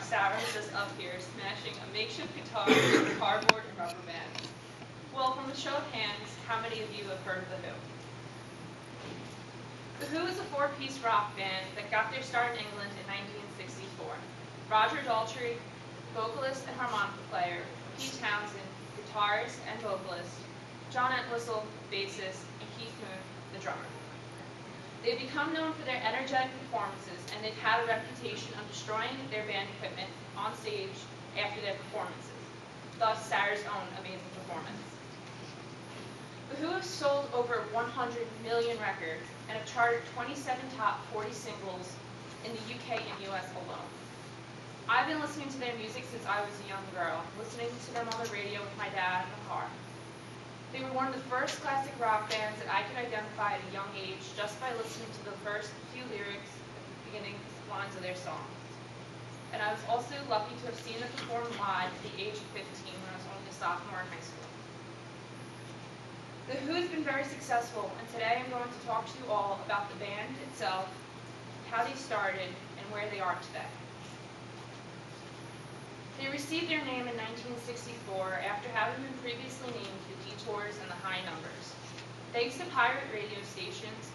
Sour is just up here smashing a makeshift guitar with cardboard and rubber bands. Well, from a show of hands, how many of you have heard of The Who? The Who is a four-piece rock band that got their start in England in 1964. Roger Daltrey, vocalist and harmonica player, Pete Townsend, guitarist and vocalist, John Entwistle, bassist, and Keith Moon, the drummer. They've become known for their energetic performances, and they've had a reputation of destroying their band equipment on stage after their performances, thus Sarah's own amazing performance. The Who have sold over 100 million records and have charted 27 top 40 singles in the UK and US alone. I've been listening to their music since I was a young girl, listening to them on the radio with my dad in the car. They were one of the first classic rock bands that I could identify at a young age just by listening to the first few lyrics at the beginning lines of their songs. And I was also lucky to have seen them perform live at the age of 15 when I was only a sophomore in high school. The Who has been very successful, and today I'm going to talk to you all about the band itself, how they started, and where they are today. They received their name in 1964 after having been previously named the Detours and the High Numbers. Thanks to pirate radio stations,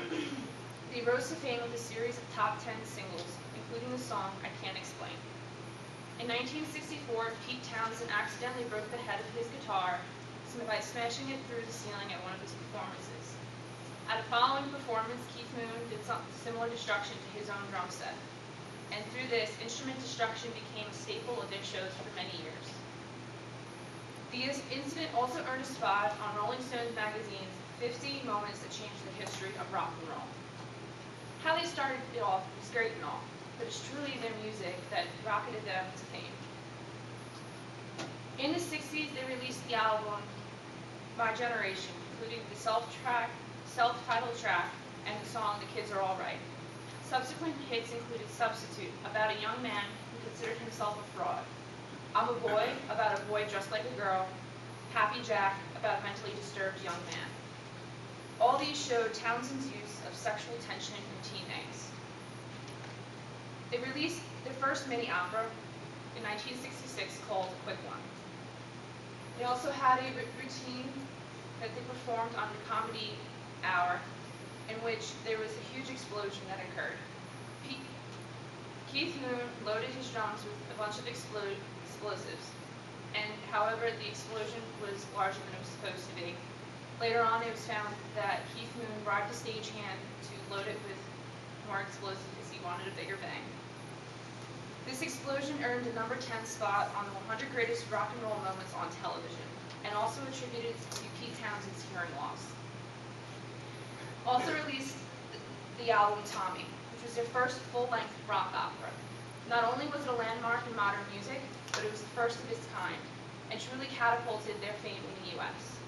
they rose to fame with a series of top 10 singles, including the song I Can't Explain. In 1964, Pete Townsend accidentally broke the head of his guitar by smashing it through the ceiling at one of his performances. At a following performance, Keith Moon did some similar destruction to his own drum set. And through this, instrument destruction became a staple of their shows for many years. The incident also earned a spot on Rolling Stone magazine's 50 Moments That Changed the History of Rock and Roll. How they started it off was great and all, but it's truly their music that rocketed them to fame. In the 60s, they released the album My Generation, including the self-titled track and the song The Kids Are All Right. Subsequent hits included Substitute, about a young man who considered himself a fraud. I'm a Boy, about a boy just like a girl. Happy Jack, about a mentally disturbed young man. All these showed Townsend's use of sexual tension in teen angst. They released their first mini-opera in 1966 called Quick One. They also had a routine that they performed on the Comedy Hour, in which there was a huge explosion that occurred. Keith Moon loaded his drums with a bunch of explosives, and however, the explosion was larger than it was supposed to be. Later on, it was found that Keith Moon bribed a stagehand to load it with more explosives because he wanted a bigger bang. This explosion earned a number 10 spot on the 100 Greatest Rock and Roll Moments on television, and also attributed to Pete Townsend's hearing loss. Also released the album Tommy, which was their first full-length rock opera. Not only was it a landmark in modern music, but it was the first of its kind, and truly catapulted their fame in the U.S.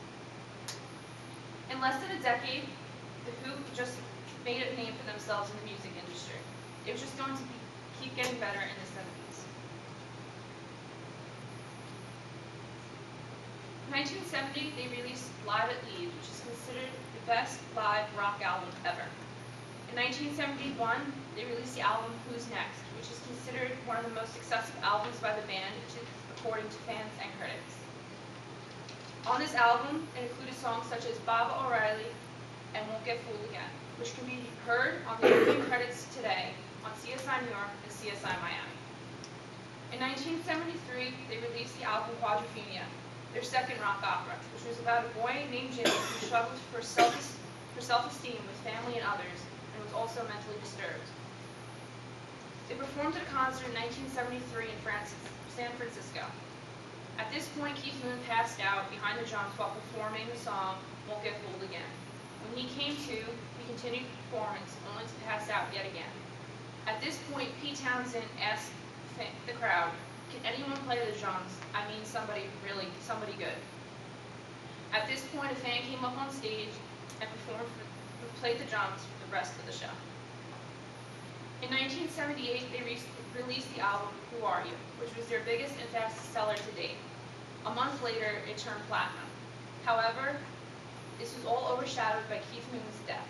In less than a decade, The Who just made a name for themselves in the music industry. It was just going to keep getting better in the 70s. In 1970, they released Live at Leeds, which is considered the best live rock album ever. In 1971, they released the album Who's Next, which is considered one of the most successful albums by the band, according to fans and critics. On this album, it included songs such as Baba O'Reilly and Won't Get Fooled Again, which can be heard on the opening credits today on CSI New York and CSI Miami. In 1973, they released the album Quadrophenia, their second rock opera, which was about a boy named Jimmy who struggled for self-esteem with family and others, and was also mentally disturbed. They performed at a concert in 1973 in San Francisco. At this point, Keith Moon passed out behind the drums while performing the song Won't Get Fooled Again. When he came to, he continued the performance, only to pass out yet again. At this point, Pete Townsend asked the crowd, "Can anyone play the drums? I mean somebody good." At this point, a fan came up on stage and played the drums for the rest of the show. In 1978, they released the album Who Are You, which was their biggest and fastest seller to date. A month later, it turned platinum. However, this was all overshadowed by Keith Moon's death.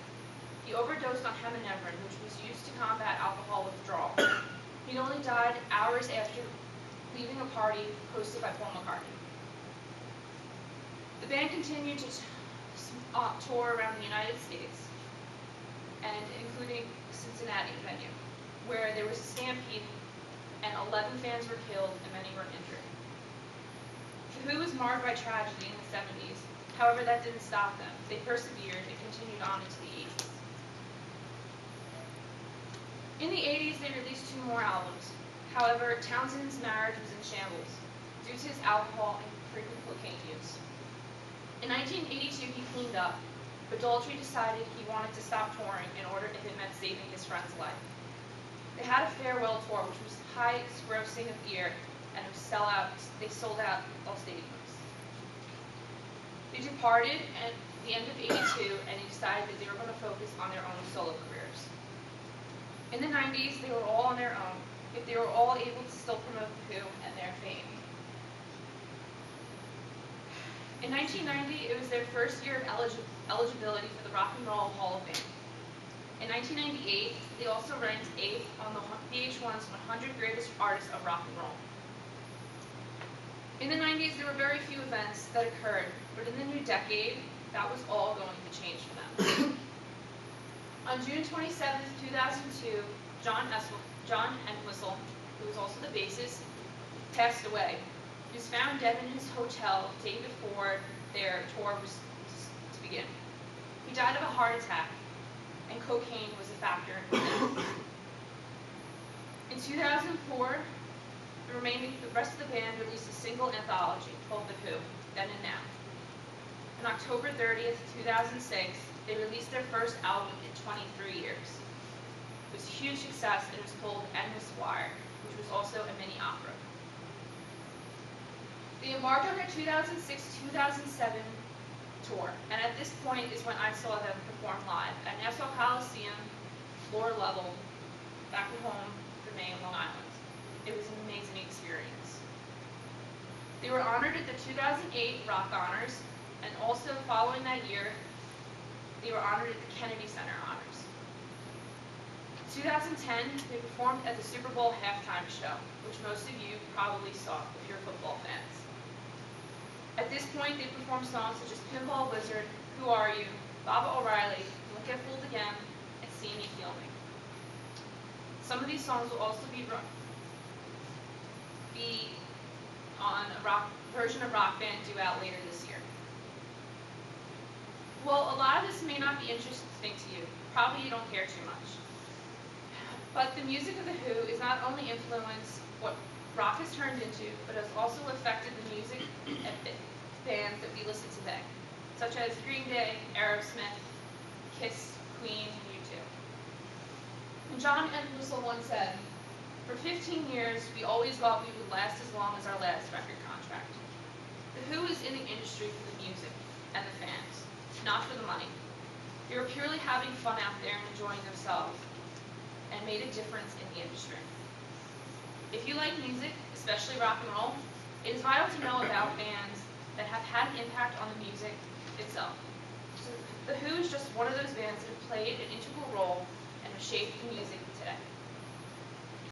He overdosed on heminevrin, which was used to combat alcohol withdrawal. He only died hours after leaving a party hosted by Paul McCartney. The band continued to tour around the United States, and including Cincinnati venue, where there was a stampede and 11 fans were killed and many were injured. The Who was marred by tragedy in the 70s. However, that didn't stop them. They persevered and continued on into the 80s. In the 80s, they released 2 more albums. However, Townsend's marriage was in shambles due to his alcohol and frequent cocaine use. In 1982, he cleaned up, but Daltrey decided he wanted to stop touring in order if it meant saving his friend's life. They had a farewell tour, which was the highest grossing of the year, and it was they sold out all stadiums. They departed at the end of 82, and they decided that they were going to focus on their own solo careers. In the 90s, they were all on their own, yet they were all able to still promote the Who and their fame. In 1990, it was their first year of eligibility for the Rock and Roll Hall of Fame. In 1998, they also ranked 8th on the VH1's 100 Greatest Artists of Rock and Roll. In the 90s, there were very few events that occurred, but in the new decade, that was all going to change for them. On June 27, 2002, John Entwistle, who was also the bassist, passed away. He was found dead in his hotel the day before their tour was to begin. He died of a heart attack, and cocaine was a factor in his death. In 2004, the rest of the band released a single anthology called The Who, Then and Now. On October 30th, 2006, they released their first album in 23 years. It was a huge success, and it was called Endless Wire, which was also a mini opera. They embarked on their 2006-2007 tour, and at this point is when I saw them perform live at Nassau Coliseum, floor level, back at home for Maine, Long Island. It was an amazing experience. They were honored at the 2008 Rock Honors, and also following that year, they were honored at the Kennedy Center Honors. In 2010, they performed at the Super Bowl halftime show, which most of you probably saw if you're football fans. At this point, they performed songs such as Pinball Wizard, Who Are You, Baba O'Reilly, Don't Get Fooled Again, and See Me, Feel Me. Some of these songs will also be on a version of Rock Band due out later this year. Well, a lot of this may not be interesting to you. Probably you don't care too much. But the music of The Who is not only influenced what rock has turned into, but has also affected the music and bands that we listen to today, such as Green Day, Aerosmith, Kiss, Queen, and U2. And John Entwistle once said, "For 15 years, we always thought we would last as long as our last record contract." The Who is in the industry for the music and the fans, not for the money. They were purely having fun out there and enjoying themselves, and made a difference in the industry. If you like music, especially rock and roll, it is vital to know about bands that have had an impact on the music itself. So The Who is just one of those bands that have played an integral role and have shaped the music today.